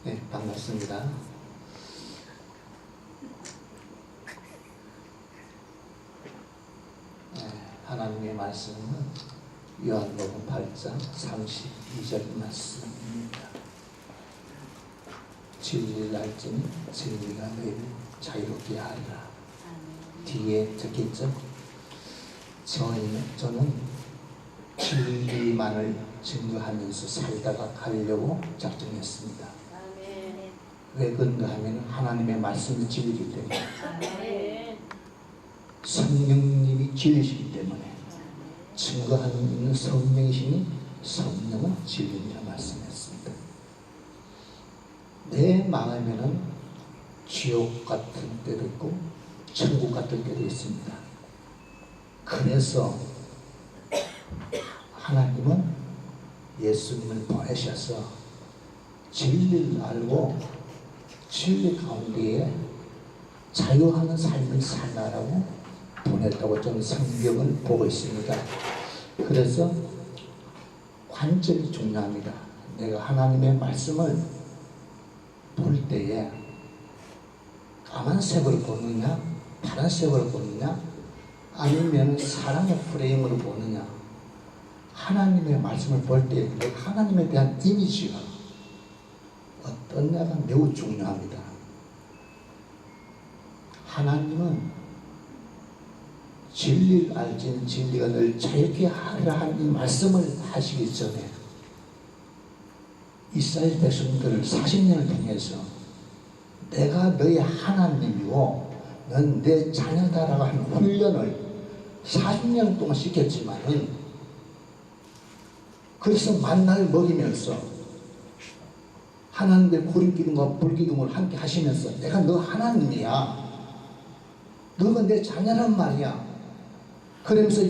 네, 반갑습니다. 하나님의 말씀은 요한복음 8장 32절 말씀입니다. 진리를 알지니 진리가 너희를 자유롭게 하리라. 뒤에 적겠죠? 저는 진리만을 증거하면서 살다가 가려고 작정했습니다. 왜 그런가 하면 하나님의 말씀이 진리이기 때문에, 성령님이 진리시기 때문에, 증거하는 있는 성령이시니 성령은 진리라 말씀했습니다. 내 마음에는 지옥 같은 때도 있고 천국 같은 때도 있습니다. 그래서 하나님은 예수님을 보내셔서 진리를 알고 진리 가운데에 자유하는 삶을 살라고 보냈다고 저는 성경을 보고 있습니다. 그래서 관점이 중요합니다. 내가 하나님의 말씀을 볼 때에 까만색으로 보느냐 파란색으로 보느냐 아니면 사랑의 프레임으로 보느냐, 하나님의 말씀을 볼 때 하나님에 대한 이미지가 어떠냐가 매우 중요합니다. 하나님은 진리를 알지는 진리가 늘 자유케 하리라 하는 이 말씀을 하시기 전에 이스라엘 백성들을 40년을 통해서 내가 너의 하나님이고 넌 내 자녀다라고 하는 훈련을 40년 동안 시켰지만은, 그래서 만나를 먹이면서 하나님의 구름기둥과 불기둥을 함께 하시면서 내가 너 하나님이야, 너가 내 자녀란 말이야, 그러면서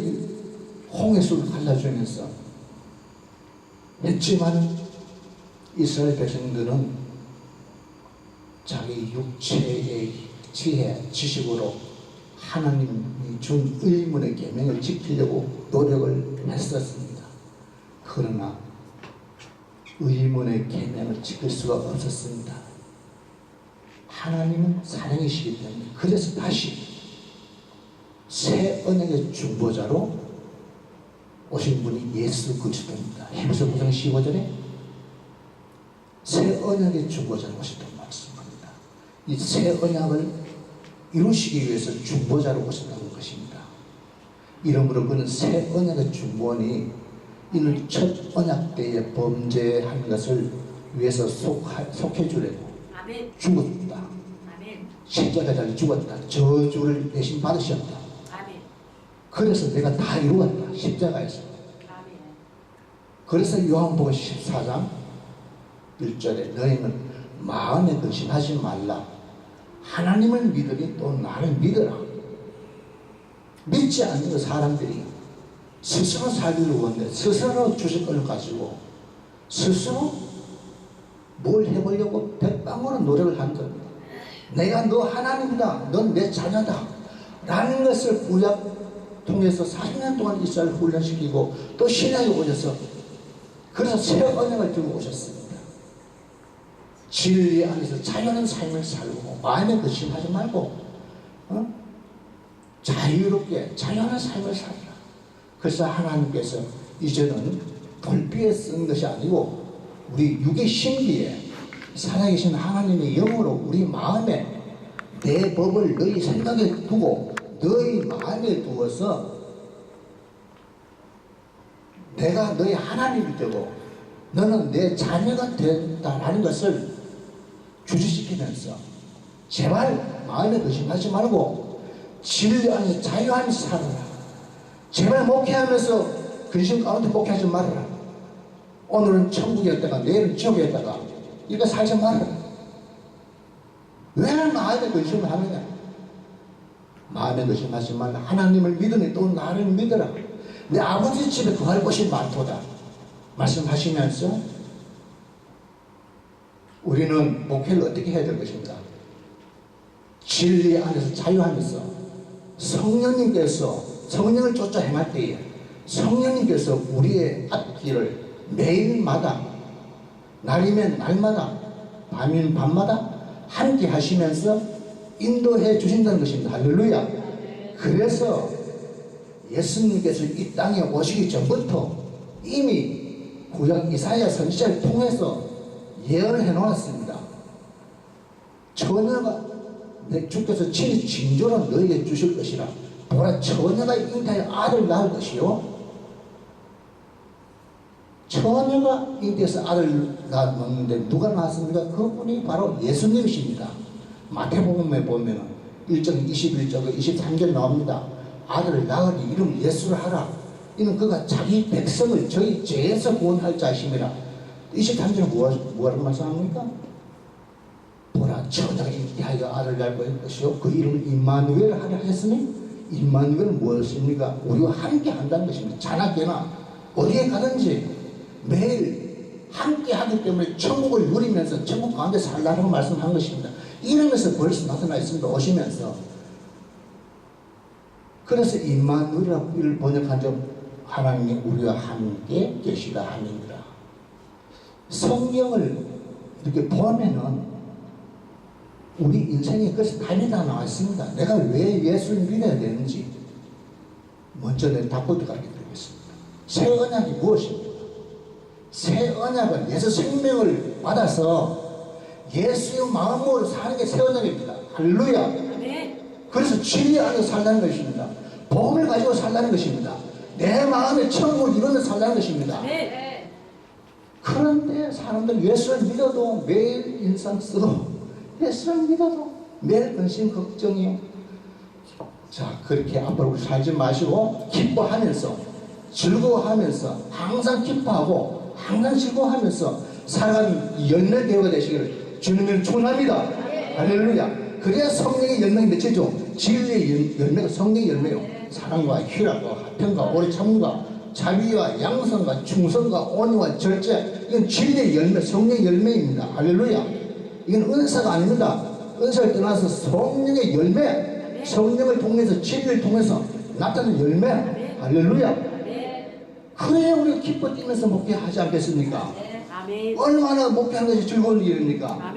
홍해수를 갈라주면서 했지만 이스라엘 백성들은 자기 육체의 지혜, 지식으로 하나님이 준 의문의 계명을 지키려고 노력을 했었습니다. 그러나 의문의 계명을 지킬 수가 없었습니다. 하나님은 사랑이시기 때문에, 그래서 다시 새 언약의 중보자로 오신 분이 예수 그리스도입니다. 히브리서 9장 15절에 새 언약의 중보자로 오셨다고 말씀합니다. 이 새 언약을 이루시기 위해서 중보자로 오셨다는 것입니다. 이러므로 그는 새 언약의 중보원이 이를 첫 언약 때에 범죄한 것을 위해서 속해주려고 죽었다. 십자가에 달려 죽었다. 저주를 대신 받으셨다. 그래서 내가 다 이루었다. 십자가에서. 그래서 요한복음 14장 1절에 너희는 마음에 근심하지 말라. 하나님을 믿으니 또 나를 믿어라. 믿지 않는 사람들이 스스로 살기를 원해 스스로 주식권을 가지고 스스로 뭘 해보려고 백방으로 노력을 한 겁니다. 내가 너 하나님이다, 넌 내 자녀다 라는 것을 구약 통해서 40년 동안 이스라엘을 훈련시키고 또 신약에 오셔서 그래서 새 언약을 들고 오셨습니다. 진리 안에서 자유하는 삶을 살고 마음에 근심하지 말고 자유롭게 자유하는 삶을 살라. 그래서 하나님께서 이제는 돌비에 쓴 것이 아니고 우리 육의 신비에 살아계신 하나님의 영으로 우리 마음에 내 법을 너희 생각에 두고 너희 마음에 두어서 내가 너희 하나님이 되고 너는 내 자녀가 된다라는 것을 주지시키면서 제발 마음에 근심하지 말고 진리 안에 자유한 살아라. 제발 목회하면서 근심 가운데 목회하지 말아라. 오늘은 천국이었다가 내일은 지옥이었다가 이거 살지 말아라. 왜 마음에 근심을 하느냐? 마음에 근심하지 말라. 하나님을 믿으니 또 나를 믿어라. 내 아버지 집에 거할 곳이 많도다 말씀하시면서 우리는 목회를 어떻게 해야 될 것인가? 진리 안에서 자유하면서 성령을 쫓아 행할 때에 성령님께서 우리의 앞길을 매일마다 날이면 날마다 밤인 밤마다 함께 하시면서 인도해 주신다는 것입니다. 할렐루야. 그래서 예수님께서 이 땅에 오시기 전부터 이미 구약 이사야 선지자를 통해서 예언을 해놓았습니다. 처녀가 주께서 친히 징조로 너에게 주실 것이라. 보라, 처녀가 잉태하여 아들 낳을 것이요. 처녀가 잉태해서 아들 낳았는데 누가 낳았습니까? 그분이 바로 예수님이십니다. 마태복음에 보면 1장 21절 23절 나옵니다. 아들을 낳으니 이름 예수를 하라. 이는 그가 자기 백성을 저희 죄에서 구원할 자이심이라. 23절은 뭐라고 말씀합니까? 보라, 처녀가 잉태하여 아들을 낳을 것이요 그 이름을 임마누엘 하라 하셨으니 임마누엘은 무엇입니까? 우리와 함께 한다는 것입니다. 자나깨나 어디에 가든지 매일 함께 하기 때문에 천국을 누리면서 천국 가운데 살라고 말씀한 것입니다. 이러면서 벌써 나타나 있습니다. 오시면서. 그래서 임마누엘을 번역한 점 하나님이 우리와 함께 계시다 함이니라. 성경을 이렇게 보면은 우리 인생에 그래서 답이 다 나와 있습니다. 내가 왜 예수를 믿어야 되는지 먼저 내 답부터 가르쳐 드리겠습니다. 새 언약이 무엇입니까? 새 언약은 예수 생명을 받아서 예수의 마음으로 사는 게 새 언약입니다. 할렐루야. 그래서 진리 안에서 살라는 것입니다. 복음을 가지고 살라는 것입니다. 내 마음에 천국을 이루며 살라는 것입니다. 그런데 사람들 예수를 믿어도 매일 인상 쓰고 예수를 믿어도 매일 근심 걱정이요. 자, 그렇게 앞으로 살지 마시고 기뻐하면서 즐거워하면서 항상 기뻐하고 항상 즐거워하면서 살아가는 열매 배우가 되시기를 주님을 축원합니다. 할렐루야. 그래야 성령의 열매가 맺혀져. 진리의 열매가 성령의 열매요. 사랑과 희락과 화평과 오래 참음과 자비와 양성과 충성과 온유와 절제. 이건 진리의 열매, 성령의 열매입니다. 할렐루야. 이건 은사가 아닙니다. 은사를 떠나서 성령의 열매, 성령을 통해서 진리를 통해서 나타나는 열매. 할렐루야. 그래야 우리가 기뻐 뛰면서 목회하지 않겠습니까? 얼마나 목회하는 것이 즐거운 일입니까?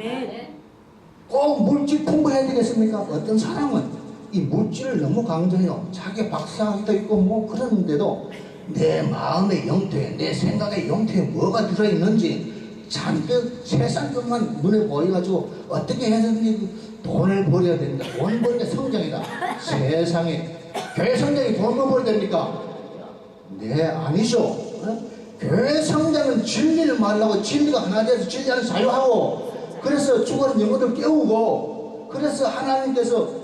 꼭 물질 풍부해야 되겠습니까? 어떤 사람은 이 물질을 너무 강조해요. 자기 박사학위도 있고 뭐 그러는데도 내 마음의 영토에, 내 생각의 영토에 뭐가 들어있는지 잔뜩 세상 것만 눈에 보여가지고 어떻게 해서든지 돈을 벌여야 된다. 돈 버는 게 성장이다. 세상에 교회 성장이 돈을 벌어야 됩니까? 네, 아니죠. 어? 교회 성장은 진리를 말하고 진리가 하나 돼서 진리 안에서 자유하고 그래서 죽어진 영혼들 깨우고 그래서 하나님께서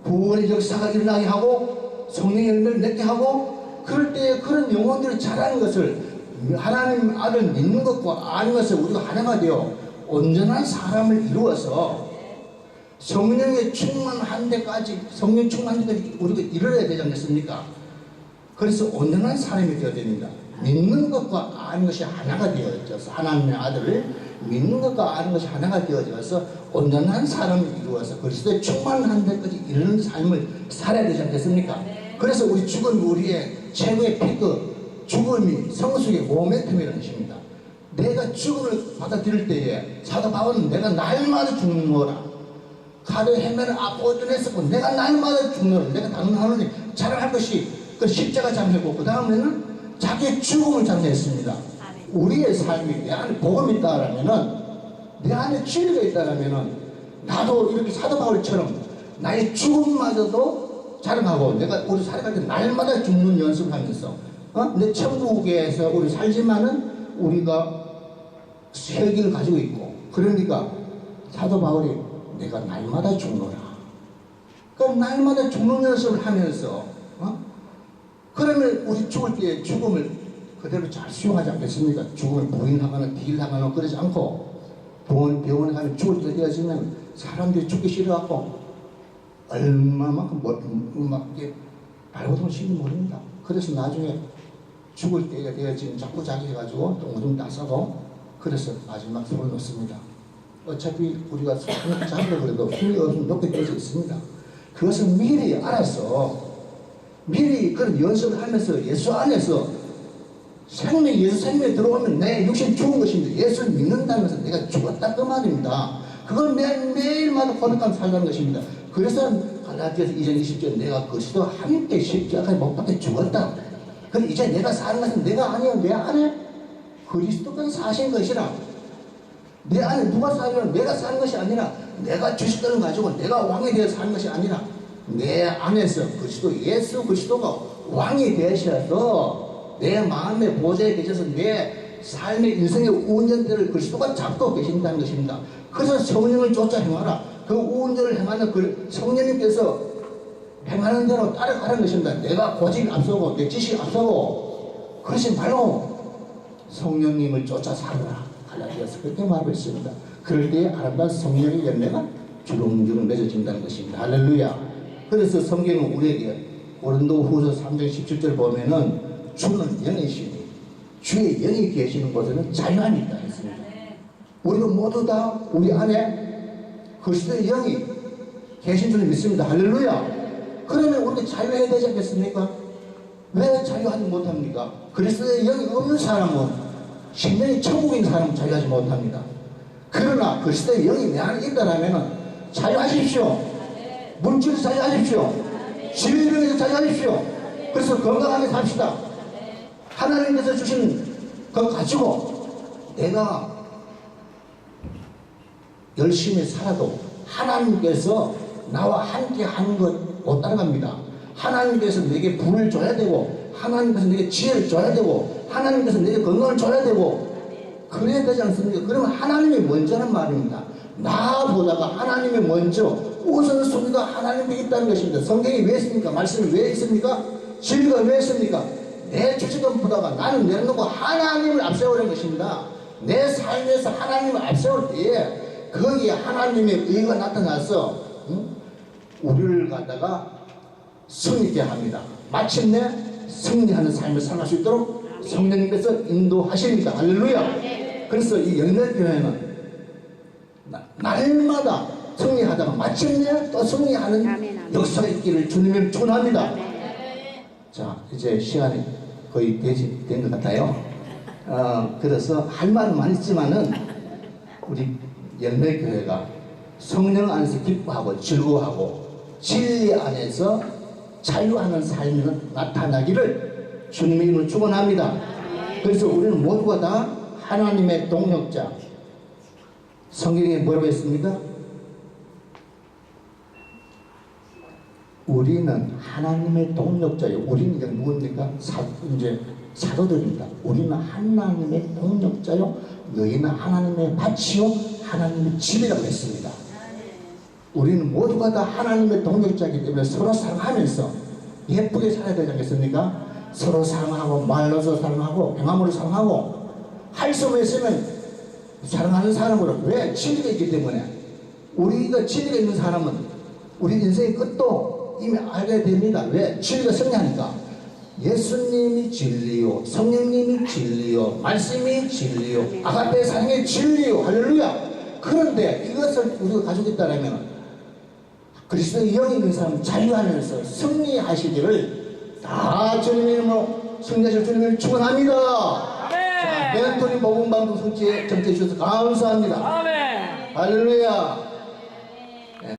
구원의 역사가 일어나게 하고 성령의 열매를 맺게 하고 그럴 때 그런 영혼들이 자라는 것을 하나님 아들 믿는 것과 아는 것을 우리가 하나가 되어 온전한 사람을 이루어서 성령의 충만한 데까지 성령 충만한 데까지 우리가 이르러야 되지 않겠습니까? 그래서 온전한 사람이 되어야 됩니다. 믿는 것과 아는 것이 하나가 되어져서 하나님의 아들을 믿는 것과 아는 것이 하나가 되어져서 온전한 사람을 이루어서 그리스도의 충만한 데까지 이르는 삶을 살아야 되지 않겠습니까? 그래서 우리 죽은 우리의 최고의 피크 죽음이 성숙의 모멘텀이라는 것입니다. 내가 죽음을 받아들일 때에 사도 바울은 내가 날마다 죽는 거라 가려 헤매는 아포드냈었고 내가 날마다 죽는 거라 내가 당하노니 자랑할 것이 그 십자가 장례고 그 다음에는 자기의 죽음을 장례했습니다. 우리의 삶이 내 안에 복음이 있다라면은 내 안에 진리가 있다라면은 나도 이렇게 사도 바울처럼 나의 죽음마저도 자랑하고 내가 우리 살아갈 때 날마다 죽는 연습을 하면서 내 천국에서 우리 살지만은 우리가 혈기를 가지고 있고 그러니까 사도 바울이 내가 날마다 죽노라. 그러니까 날마다 죽는 연습을 하면서 그러면 우리 죽을 때 죽음을 그대로 잘 수용하지 않겠습니까? 죽음을 부인하거나 딜하거나 그러지 않고 병원에 가면 죽을 때 되어지면 사람들이 죽기 싫어갖고 얼마만큼 막 이렇게 발버둥을 치는지 모릅니다. 그래서 나중에 죽을 때가 되어지면 자꾸 자기 해가지고 똥오줌 따서고 그래서 마지막 손을 놓습니다. 어차피 우리가 손을 잡으려고 해도 힘이 없으면 높게 떠져 있습니다. 그것은 미리 알아서 미리 그런 연습을 하면서 예수 안에서 예수 생명에 들어오면 내 육신 죽은 것입니다. 예수를 믿는다는 것은 내가 죽었다 그 말입니다. 그걸 매일마다 고백하며 살라는 것입니다. 그래서 갈라디아서 2장 20절 내가 그리스도와 함께 십자가에 못 박혀 죽었다. 그럼 이제 내가 사는 것은 내가 아니요 내 안에 그리스도가 사신 것이라. 내 안에 누가 살면 내가 사는 것이 아니라 내가 주식들을 가지고 내가 왕이 되어 사는 것이 아니라 내 안에서 그리스도 예수 그리스도가 왕이 되셔서 내 마음의 보좌에 계셔서 내 삶의 인생의 운전대를 그리스도가 잡고 계신다는 것입니다. 그래서 성령을 쫓아 행하라. 그 운전을 행하는 그 성령님께서 행하는 대로 따라가는 것입니다. 내가 고집이 앞서고 내 지식이 앞서고 그러지 말고 성령님을 쫓아 살아라. 갈라디아서 그렇게 말하고 있습니다. 그럴 때에 아름다운 성령의 열매가 주렁주렁 맺어진다는 것입니다. 할렐루야. 그래서 성경은 우리에게 고린도후서 3장 17절 보면은 주는 영이시니 주의 영이 계시는 곳에는 자유함이 있다 했습니다. 우리가 모두 다 우리 안에 그리스도의 영이 계신 줄 믿습니다. 할렐루야. 그러면 우리가 자유해야 되지 않겠습니까? 왜 자유하지 못합니까? 그리스도의 영이 없는 사람은 심령이 천국인 사람은 자유하지 못합니다. 그러나 그리스도의 영이 내 안에 있다라면 자유하십시오. 물질에서 자유하십시오. 질병에서 자유하십시오. 그래서 건강하게 삽시다. 하나님께서 주신 것 가지고 내가 열심히 살아도 하나님께서 나와 함께 하는 것 못 따라갑니다. 하나님께서 내게 부를 줘야 되고 하나님께서 내게 지혜를 줘야 되고 하나님께서 내게 건강을 줘야 되고 그래야 되지 않습니까? 그러면 하나님이 먼저는 말입니다. 나보다가 하나님이 먼저 우선순위가 하나님께 있다는 것입니다. 성경이 왜 있습니까? 말씀이 왜 있습니까? 진리가 왜 있습니까? 내 주식은보다가 나는 내려놓고 하나님을 앞세우는 것입니다. 내 삶에서 하나님을 앞세울 때에 거기에 하나님의 의가 나타나서 우리를 갖다가 승리케 합니다. 마침내 승리하는 삶을 살아갈 수 있도록 성령님께서 인도하십니다. 할렐루야. 그래서 이 영내교회는 날마다 승리하다가 마침내 또 승리하는 역사가 있기를 주님을 축원합니다. 자, 이제 시간이 거의 된 것 같아요. 그래서 할 말은 많지만은 우리 열매교회가 성령 안에서 기뻐하고 즐거워하고 진리 안에서 자유하는 삶이 나타나기를 주님의 이름으로 축원합니다. 그래서 우리는 모두가 다 하나님의 동력자. 성경에 뭐라고 했습니까? 우리는 하나님의 동력자예요. 우리는 이제 누굽니까? 이제 사도들입니다. 우리는 하나님의 동력자요. 너희는 하나님의 밭이요. 하나님의 집이라고 했습니다. 우리는 모두가 다 하나님의 동력자이기 때문에 서로 사랑하면서 예쁘게 살아야 되지 않겠습니까? 서로 사랑하고 말로서 사랑하고 행함으로 사랑하고 할 수 없으면 사랑하는 사람으로 왜? 진리가 있기 때문에 우리가 진리가 있는 사람은 우리 인생의 끝도 이미 알게 됩니다. 왜? 진리가 승리하니까 예수님이 진리요 성령님이 진리요 말씀이 진리요 아가페 사랑의 진리요 할렐루야. 그런데 이것을 우리가 가지고 있다면 그리스도의 영이 있는 사람은 자유하면서 승리하시기를 다 주님의 이름으로 승리하실 주님을 축원합니다. 자, 멘토링 복음방송 성취에 정치해 주셔서 감사합니다. 아멘. 할렐루야.